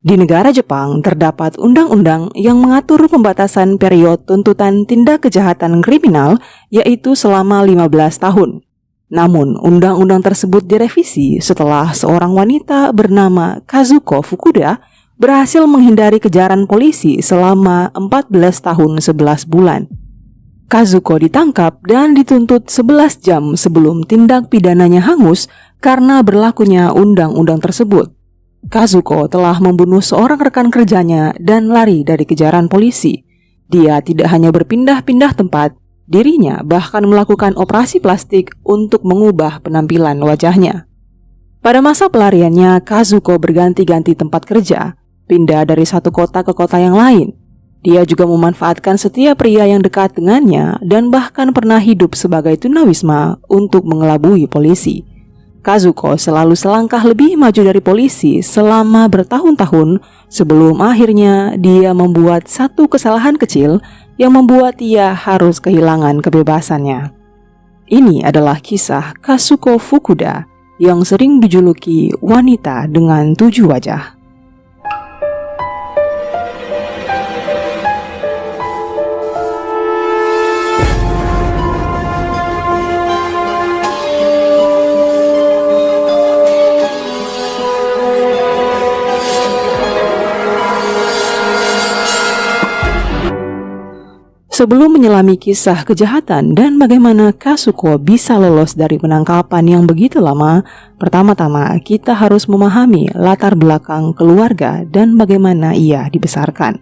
Di negara Jepang terdapat undang-undang yang mengatur pembatasan periode tuntutan tindak kejahatan kriminal, yaitu selama 15 tahun. Namun, undang-undang tersebut direvisi setelah seorang wanita bernama Kazuko Fukuda berhasil menghindari kejaran polisi selama 14 tahun 11 bulan. Kazuko ditangkap dan dituntut 11 jam sebelum tindak pidananya hangus karena berlakunya undang-undang tersebut. Kazuko telah membunuh seorang rekan kerjanya dan lari dari kejaran polisi. Dia tidak hanya berpindah-pindah tempat, dirinya bahkan melakukan operasi plastik untuk mengubah penampilan wajahnya. Pada masa pelariannya, Kazuko berganti-ganti tempat kerja, pindah dari satu kota ke kota yang lain. Dia juga memanfaatkan setiap pria yang dekat dengannya dan bahkan pernah hidup sebagai tunawisma untuk mengelabui polisi. Kazuko selalu selangkah lebih maju dari polisi selama bertahun-tahun sebelum akhirnya dia membuat satu kesalahan kecil yang membuat dia harus kehilangan kebebasannya. Ini adalah kisah Kazuko Fukuda yang sering dijuluki wanita dengan 7 wajah. Sebelum menyelami kisah kejahatan dan bagaimana Kazuko bisa lolos dari penangkapan yang begitu lama, pertama-tama kita harus memahami latar belakang keluarga dan bagaimana ia dibesarkan.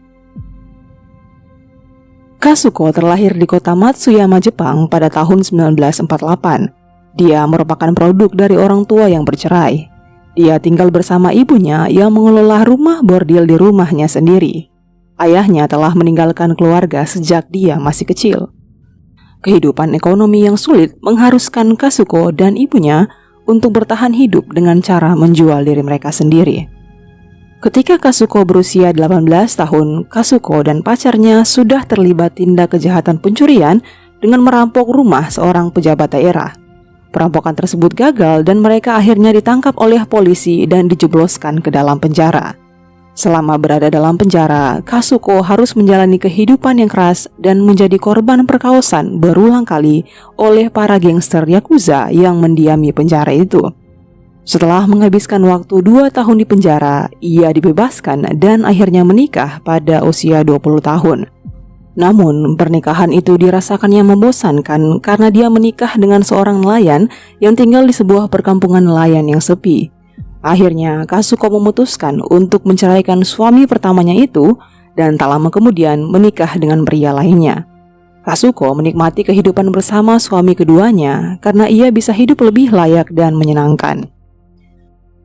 Kazuko terlahir di kota Matsuyama, Jepang pada tahun 1948. Dia merupakan produk dari orang tua yang bercerai. Dia tinggal bersama ibunya yang mengelola rumah bordil di rumahnya sendiri. Ayahnya telah meninggalkan keluarga sejak dia masih kecil. Kehidupan ekonomi yang sulit mengharuskan Kazuko dan ibunya untuk bertahan hidup dengan cara menjual diri mereka sendiri. Ketika Kazuko berusia 18 tahun, Kazuko dan pacarnya sudah terlibat tindak kejahatan pencurian dengan merampok rumah seorang pejabat daerah. Perampokan tersebut gagal dan mereka akhirnya ditangkap oleh polisi dan dijebloskan ke dalam penjara. Selama berada dalam penjara, Kazuko harus menjalani kehidupan yang keras dan menjadi korban perkosaan berulang kali oleh para gangster Yakuza yang mendiami penjara itu. Setelah menghabiskan waktu 2 tahun di penjara, ia dibebaskan dan akhirnya menikah pada usia 20 tahun. Namun, pernikahan itu dirasakannya membosankan karena dia menikah dengan seorang nelayan yang tinggal di sebuah perkampungan nelayan yang sepi. Akhirnya, Kazuko memutuskan untuk menceraikan suami pertamanya itu dan tak lama kemudian menikah dengan pria lainnya. Kazuko menikmati kehidupan bersama suami keduanya karena ia bisa hidup lebih layak dan menyenangkan.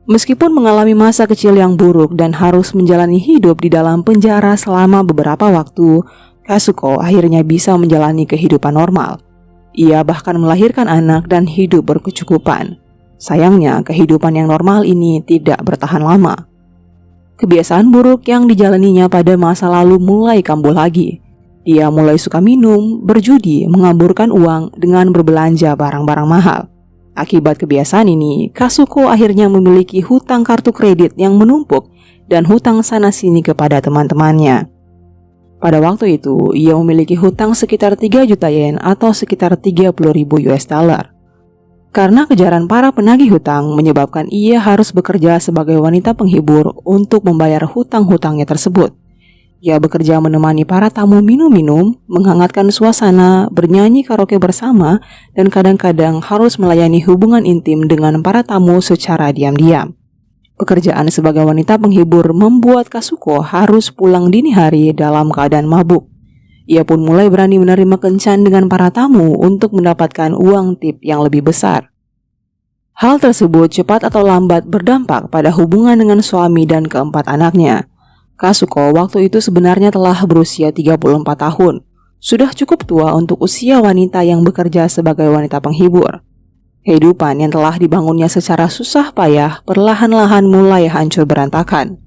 Meskipun mengalami masa kecil yang buruk dan harus menjalani hidup di dalam penjara selama beberapa waktu, Kazuko akhirnya bisa menjalani kehidupan normal. Ia bahkan melahirkan anak dan hidup berkecukupan. Sayangnya, kehidupan yang normal ini tidak bertahan lama. Kebiasaan buruk yang dijalaninya pada masa lalu mulai kambuh lagi. Dia mulai suka minum, berjudi, mengaburkan uang dengan berbelanja barang-barang mahal. Akibat kebiasaan ini, Kazuko akhirnya memiliki hutang kartu kredit yang menumpuk dan hutang sana-sini kepada teman-temannya. Pada waktu itu, ia memiliki hutang sekitar 3 juta yen atau sekitar 30.000 US dollar. Karena kejaran para penagih hutang menyebabkan ia harus bekerja sebagai wanita penghibur untuk membayar hutang-hutangnya tersebut. Ia bekerja menemani para tamu minum-minum, menghangatkan suasana, bernyanyi karaoke bersama, dan kadang-kadang harus melayani hubungan intim dengan para tamu secara diam-diam. Pekerjaan sebagai wanita penghibur membuat Kazuko harus pulang dini hari dalam keadaan mabuk. Ia pun mulai berani menerima kencan dengan para tamu untuk mendapatkan uang tip yang lebih besar. Hal tersebut cepat atau lambat berdampak pada hubungan dengan suami dan keempat anaknya. Kazuko waktu itu sebenarnya telah berusia 34 tahun. Sudah cukup tua untuk usia wanita yang bekerja sebagai wanita penghibur. Kehidupan yang telah dibangunnya secara susah payah perlahan-lahan mulai hancur berantakan.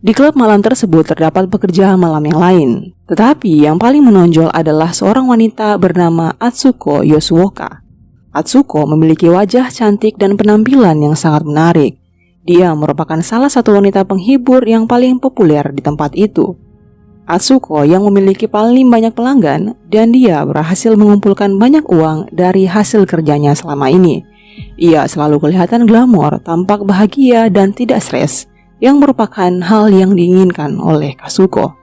Di klub malam tersebut terdapat pekerja malam yang lain, tetapi yang paling menonjol adalah seorang wanita bernama Atsuko Yosuoka. Atsuko memiliki wajah cantik dan penampilan yang sangat menarik. Dia merupakan salah satu wanita penghibur yang paling populer di tempat itu. Atsuko yang memiliki paling banyak pelanggan dan dia berhasil mengumpulkan banyak uang dari hasil kerjanya selama ini. Ia selalu kelihatan glamor, tampak bahagia dan tidak stres, yang merupakan hal yang diinginkan oleh Kazuko.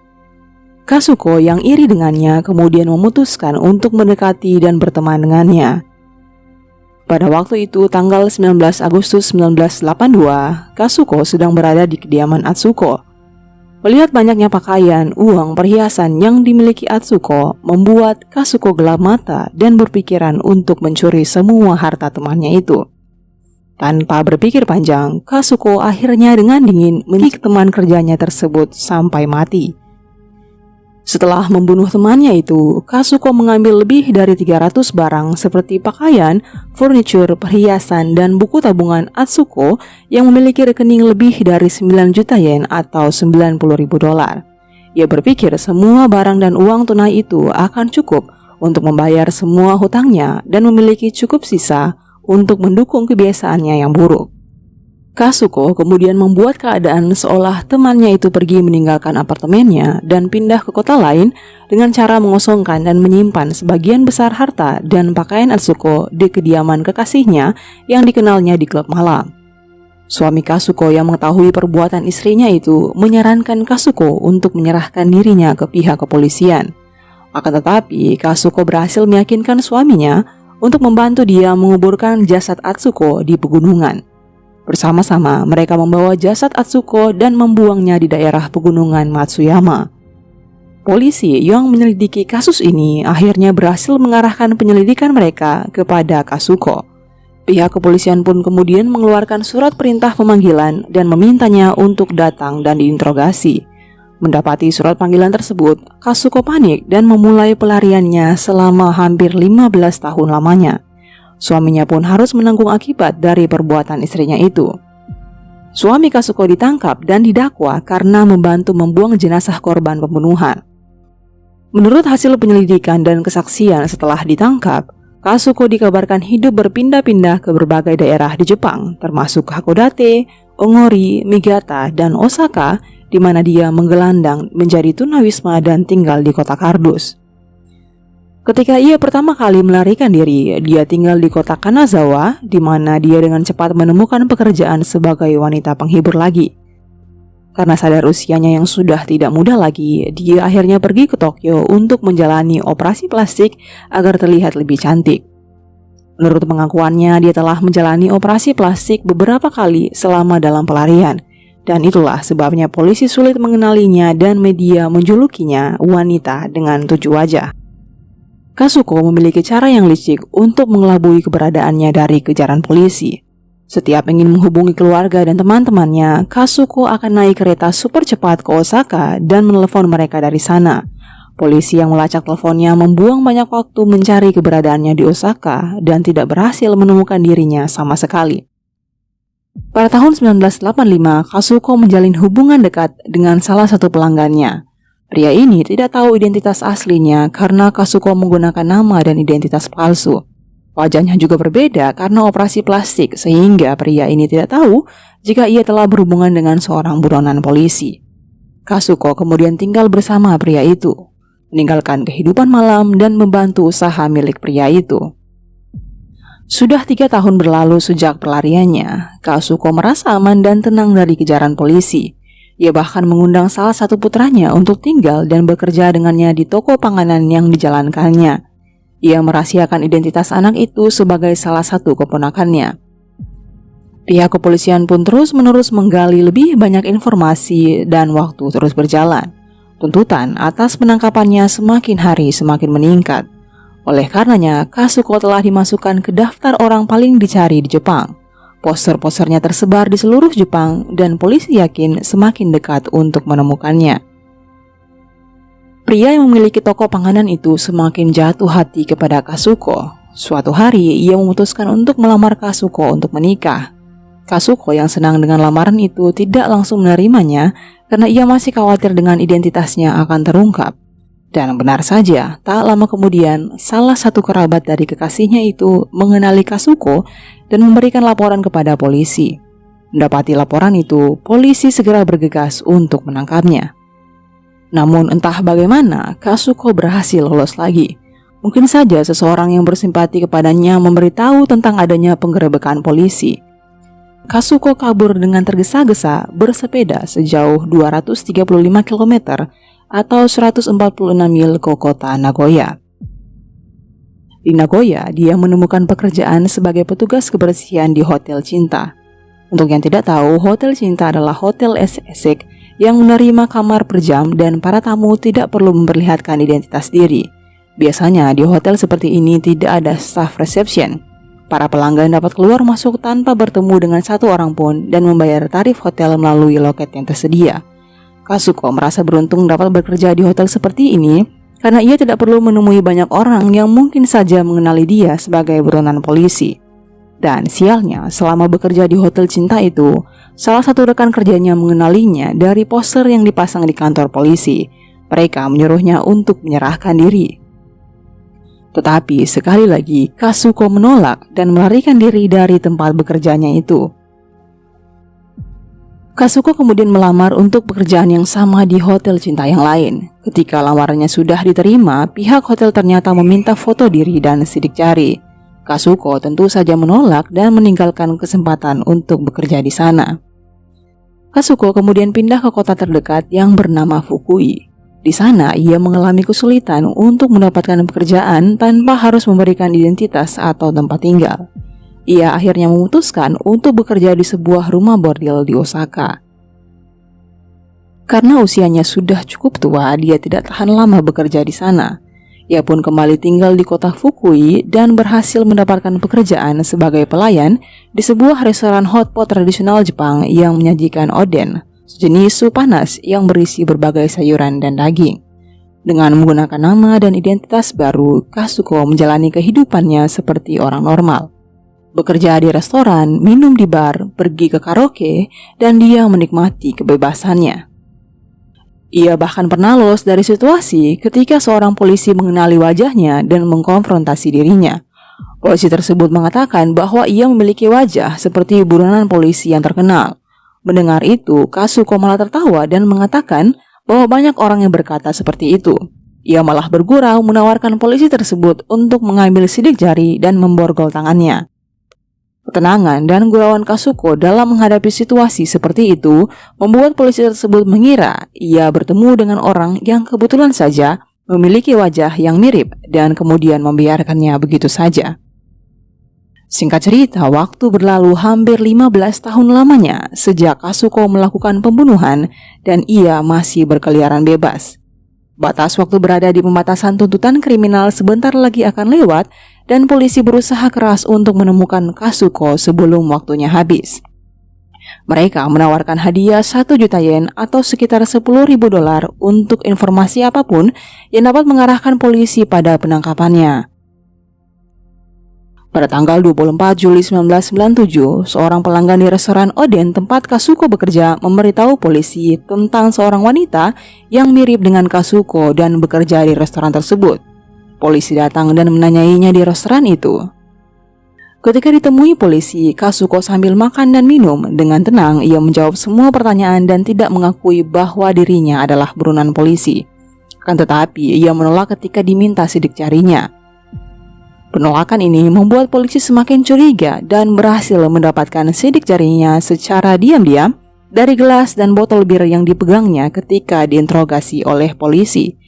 Kazuko yang iri dengannya kemudian memutuskan untuk mendekati dan berteman dengannya. Pada waktu itu, tanggal 19 Agustus 1982, Kazuko sedang berada di kediaman Atsuko. Melihat banyaknya pakaian, uang, perhiasan yang dimiliki Atsuko membuat Kazuko gelap mata dan berpikiran untuk mencuri semua harta temannya itu. Tanpa berpikir panjang, Kazuko akhirnya dengan dingin menyiksa teman kerjanya tersebut sampai mati. Setelah membunuh temannya itu, Kazuko mengambil lebih dari 300 barang seperti pakaian, furniture, perhiasan, dan buku tabungan Atsuko yang memiliki rekening lebih dari 9 juta yen atau 90.000 dolar. Ia berpikir semua barang dan uang tunai itu akan cukup untuk membayar semua hutangnya dan memiliki cukup sisa untuk mendukung kebiasaannya yang buruk. Kazuko kemudian membuat keadaan seolah temannya itu pergi meninggalkan apartemennya dan pindah ke kota lain dengan cara mengosongkan dan menyimpan sebagian besar harta dan pakaian Atsuko di kediaman kekasihnya yang dikenalnya di klub malam. Suami Kazuko yang mengetahui perbuatan istrinya itu menyarankan Kazuko untuk menyerahkan dirinya ke pihak kepolisian. Akan tetapi, Kazuko berhasil meyakinkan suaminya untuk membantu dia menguburkan jasad Atsuko di pegunungan. Bersama-sama mereka membawa jasad Atsuko dan membuangnya di daerah pegunungan Matsuyama. Polisi yang menyelidiki kasus ini akhirnya berhasil mengarahkan penyelidikan mereka kepada Kazuko. Pihak kepolisian pun kemudian mengeluarkan surat perintah pemanggilan dan memintanya untuk datang dan diinterogasi. Mendapati surat panggilan tersebut, Kazuko panik dan memulai pelariannya selama hampir 15 tahun lamanya. Suaminya pun harus menanggung akibat dari perbuatan istrinya itu. Suami Kazuko ditangkap dan didakwa karena membantu membuang jenazah korban pembunuhan. Menurut hasil penyelidikan dan kesaksian setelah ditangkap, Kazuko dikabarkan hidup berpindah-pindah ke berbagai daerah di Jepang, termasuk Hakodate, Ongori, Niigata, dan Osaka, di mana dia menggelandang menjadi tunawisma dan tinggal di kota kardus. Ketika ia pertama kali melarikan diri, dia tinggal di kota Kanazawa, di mana dia dengan cepat menemukan pekerjaan sebagai wanita penghibur lagi. Karena sadar usianya yang sudah tidak muda lagi, dia akhirnya pergi ke Tokyo untuk menjalani operasi plastik agar terlihat lebih cantik. Menurut pengakuannya, dia telah menjalani operasi plastik beberapa kali selama dalam pelarian. Dan itulah sebabnya polisi sulit mengenalinya dan media menjulukinya wanita dengan 7 wajah. Kazuko memiliki cara yang licik untuk mengelabui keberadaannya dari kejaran polisi. Setiap ingin menghubungi keluarga dan teman-temannya, Kazuko akan naik kereta super cepat ke Osaka dan menelepon mereka dari sana. Polisi yang melacak teleponnya membuang banyak waktu mencari keberadaannya di Osaka dan tidak berhasil menemukan dirinya sama sekali. Pada tahun 1985, Kazuko menjalin hubungan dekat dengan salah satu pelanggannya. Pria ini tidak tahu identitas aslinya karena Kazuko menggunakan nama dan identitas palsu. Wajahnya juga berbeda karena operasi plastik sehingga pria ini tidak tahu jika ia telah berhubungan dengan seorang buronan polisi. Kazuko kemudian tinggal bersama pria itu, meninggalkan kehidupan malam dan membantu usaha milik pria itu. Sudah 3 tahun berlalu sejak pelariannya, Kazuko merasa aman dan tenang dari kejaran polisi. Ia bahkan mengundang salah satu putranya untuk tinggal dan bekerja dengannya di toko panganan yang dijalankannya. Ia merahasiakan identitas anak itu sebagai salah satu keponakannya. Pihak kepolisian pun terus-menerus menggali lebih banyak informasi dan waktu terus berjalan. Tuntutan atas penangkapannya semakin hari semakin meningkat. Oleh karenanya, Kazuko telah dimasukkan ke daftar orang paling dicari di Jepang. Poster-posternya tersebar di seluruh Jepang dan polisi yakin semakin dekat untuk menemukannya. Pria yang memiliki toko panganan itu semakin jatuh hati kepada Kazuko. Suatu hari, ia memutuskan untuk melamar Kazuko untuk menikah. Kazuko yang senang dengan lamaran itu tidak langsung menerimanya karena ia masih khawatir dengan identitasnya akan terungkap. Dan benar saja, tak lama kemudian, salah satu kerabat dari kekasihnya itu mengenali Kazuko dan memberikan laporan kepada polisi. Mendapati laporan itu, polisi segera bergegas untuk menangkapnya. Namun entah bagaimana, Kasuko berhasil lolos lagi. Mungkin saja seseorang yang bersimpati kepadanya memberitahu tentang adanya penggerebekan polisi. Kasuko kabur dengan tergesa-gesa bersepeda sejauh 235 km atau 146 mil ke kota Nagoya. Di Nagoya, dia menemukan pekerjaan sebagai petugas kebersihan di Hotel Cinta. Untuk yang tidak tahu, Hotel Cinta adalah hotel esek yang menerima kamar per jam dan para tamu tidak perlu memperlihatkan identitas diri. Biasanya di hotel seperti ini tidak ada staff reception. Para pelanggan dapat keluar masuk tanpa bertemu dengan satu orang pun dan membayar tarif hotel melalui loket yang tersedia. Kasuko merasa beruntung dapat bekerja di hotel seperti ini karena ia tidak perlu menemui banyak orang yang mungkin saja mengenali dia sebagai buronan polisi. Dan sialnya, selama bekerja di Hotel Cinta itu, salah satu rekan kerjanya mengenalinya dari poster yang dipasang di kantor polisi. Mereka menyuruhnya untuk menyerahkan diri. Tetapi sekali lagi, Kasuko menolak dan melarikan diri dari tempat bekerjanya itu. Kasuko kemudian melamar untuk pekerjaan yang sama di Hotel Cinta yang lain. Ketika lamarannya sudah diterima, pihak hotel ternyata meminta foto diri dan sidik jari. Kasuko tentu saja menolak dan meninggalkan kesempatan untuk bekerja di sana. Kasuko kemudian pindah ke kota terdekat yang bernama Fukui. Di sana ia mengalami kesulitan untuk mendapatkan pekerjaan tanpa harus memberikan identitas atau tempat tinggal. Ia akhirnya memutuskan untuk bekerja di sebuah rumah bordil di Osaka. Karena usianya sudah cukup tua, dia tidak tahan lama bekerja di sana. Ia pun kembali tinggal di kota Fukui dan berhasil mendapatkan pekerjaan sebagai pelayan di sebuah restoran hotpot tradisional Jepang yang menyajikan oden, sejenis sup panas yang berisi berbagai sayuran dan daging. Dengan menggunakan nama dan identitas baru, Kasuko menjalani kehidupannya seperti orang normal. Bekerja di restoran, minum di bar, pergi ke karaoke, dan dia menikmati kebebasannya. Ia bahkan pernah lolos dari situasi ketika seorang polisi mengenali wajahnya dan mengkonfrontasi dirinya. Polisi tersebut mengatakan bahwa ia memiliki wajah seperti buronan polisi yang terkenal. Mendengar itu, Kasuko malah tertawa dan mengatakan bahwa banyak orang yang berkata seperti itu. Ia malah bergurau menawarkan polisi tersebut untuk mengambil sidik jari dan memborgol tangannya. Ketenangan dan gurauan Kasuko dalam menghadapi situasi seperti itu membuat polisi tersebut mengira ia bertemu dengan orang yang kebetulan saja memiliki wajah yang mirip dan kemudian membiarkannya begitu saja. Singkat cerita, waktu berlalu hampir 15 tahun lamanya sejak Kasuko melakukan pembunuhan dan ia masih berkeliaran bebas. Batas waktu berada di pembatasan tuntutan kriminal sebentar lagi akan lewat dan polisi berusaha keras untuk menemukan Kasuko sebelum waktunya habis. Mereka menawarkan hadiah 1 juta yen atau sekitar $10.000 untuk informasi apapun yang dapat mengarahkan polisi pada penangkapannya. Pada tanggal 24 Juli 1997, seorang pelanggan di restoran oden tempat Kasuko bekerja memberitahu polisi tentang seorang wanita yang mirip dengan Kasuko dan bekerja di restoran tersebut. Polisi datang dan menanyainya di restoran itu. Ketika ditemui polisi, Kasuko sambil makan dan minum dengan tenang ia menjawab semua pertanyaan dan tidak mengakui bahwa dirinya adalah buronan polisi. Akan tetapi ia menolak ketika diminta sidik jarinya. Penolakan ini membuat polisi semakin curiga dan berhasil mendapatkan sidik jarinya secara diam-diam dari gelas dan botol bir yang dipegangnya ketika diinterogasi oleh polisi.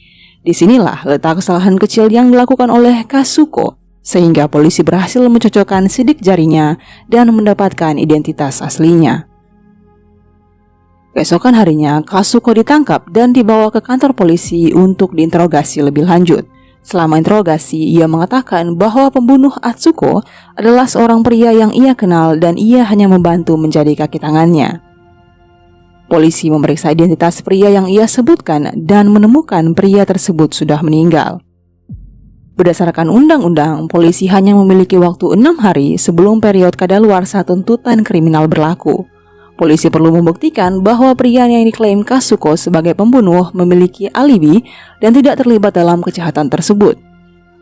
Disinilah letak kesalahan kecil yang dilakukan oleh Kasuko, sehingga polisi berhasil mencocokkan sidik jarinya dan mendapatkan identitas aslinya. Keesokan harinya, Kasuko ditangkap dan dibawa ke kantor polisi untuk diinterogasi lebih lanjut. Selama interogasi, ia mengatakan bahwa pembunuh Atsuko adalah seorang pria yang ia kenal dan ia hanya membantu menjadi kaki tangannya. Polisi memeriksa identitas pria yang ia sebutkan dan menemukan pria tersebut sudah meninggal. Berdasarkan undang-undang, polisi hanya memiliki waktu 6 hari sebelum periode kadaluarsa tuntutan kriminal berlaku. Polisi perlu membuktikan bahwa pria yang diklaim Kasuko sebagai pembunuh memiliki alibi dan tidak terlibat dalam kejahatan tersebut.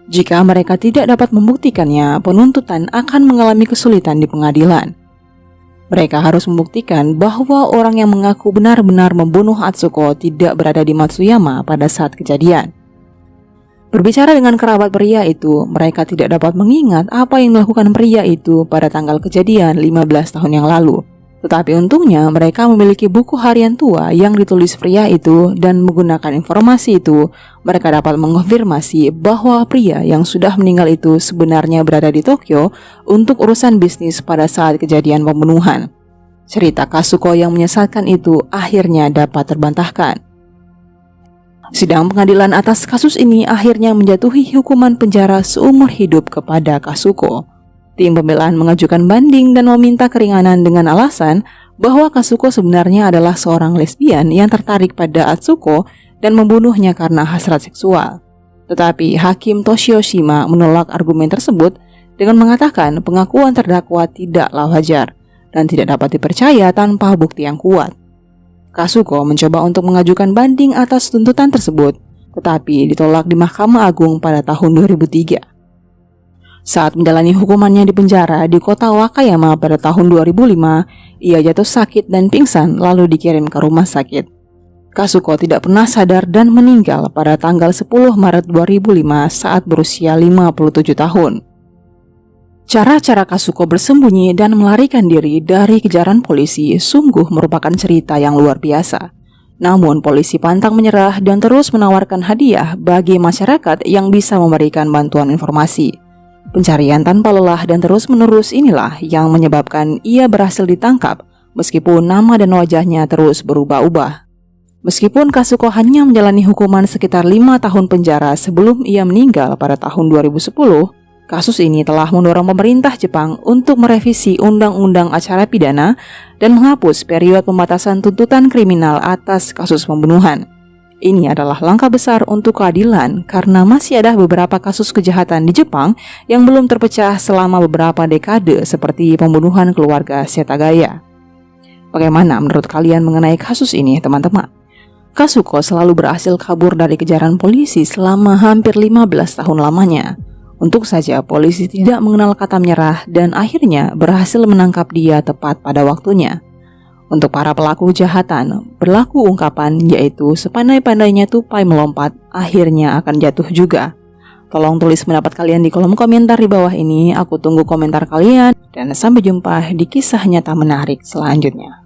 Jika mereka tidak dapat membuktikannya, penuntutan akan mengalami kesulitan di pengadilan. Mereka harus membuktikan bahwa orang yang mengaku benar-benar membunuh Atsuko tidak berada di Matsuyama pada saat kejadian. Berbicara dengan kerabat pria itu, mereka tidak dapat mengingat apa yang dilakukan pria itu pada tanggal kejadian 15 tahun yang lalu. Tetapi untungnya mereka memiliki buku harian tua yang ditulis pria itu, dan menggunakan informasi itu, mereka dapat mengonfirmasi bahwa pria yang sudah meninggal itu sebenarnya berada di Tokyo untuk urusan bisnis pada saat kejadian pembunuhan. Cerita Kasuko yang menyesatkan itu akhirnya dapat terbantahkan. Sidang pengadilan atas kasus ini akhirnya menjatuhi hukuman penjara seumur hidup kepada Kasuko. Tim pembelaan mengajukan banding dan meminta keringanan dengan alasan bahwa Kasuko sebenarnya adalah seorang lesbian yang tertarik pada Atsuko dan membunuhnya karena hasrat seksual. Tetapi Hakim Toshioshima menolak argumen tersebut dengan mengatakan pengakuan terdakwa tidaklah wajar dan tidak dapat dipercaya tanpa bukti yang kuat. Kasuko mencoba untuk mengajukan banding atas tuntutan tersebut, tetapi ditolak di Mahkamah Agung pada tahun 2003. Saat menjalani hukumannya di penjara di kota Wakayama pada tahun 2005, ia jatuh sakit dan pingsan lalu dikirim ke rumah sakit. Kasuko tidak pernah sadar dan meninggal pada tanggal 10 Maret 2005 saat berusia 57 tahun. Cara-cara Kasuko bersembunyi dan melarikan diri dari kejaran polisi sungguh merupakan cerita yang luar biasa. Namun polisi pantang menyerah dan terus menawarkan hadiah bagi masyarakat yang bisa memberikan bantuan informasi. Pencarian tanpa lelah dan terus-menerus inilah yang menyebabkan ia berhasil ditangkap meskipun nama dan wajahnya terus berubah-ubah. Meskipun Kasuko hanya menjalani hukuman sekitar 5 tahun penjara sebelum ia meninggal pada tahun 2010, kasus ini telah mendorong pemerintah Jepang untuk merevisi Undang-Undang Acara Pidana dan menghapus periode pembatasan tuntutan kriminal atas kasus pembunuhan. Ini adalah langkah besar untuk keadilan karena masih ada beberapa kasus kejahatan di Jepang yang belum terpecah selama beberapa dekade seperti pembunuhan keluarga Setagaya. Bagaimana menurut kalian mengenai kasus ini, teman-teman? Kasuko selalu berhasil kabur dari kejaran polisi selama hampir 15 tahun lamanya. Untung saja polisi tidak mengenal kata menyerah dan akhirnya berhasil menangkap dia tepat pada waktunya. Untuk para pelaku kejahatan, berlaku ungkapan yaitu sepandai-pandainya tupai melompat, akhirnya akan jatuh juga. Tolong tulis pendapat kalian di kolom komentar di bawah ini, aku tunggu komentar kalian, dan sampai jumpa di kisah nyata menarik selanjutnya.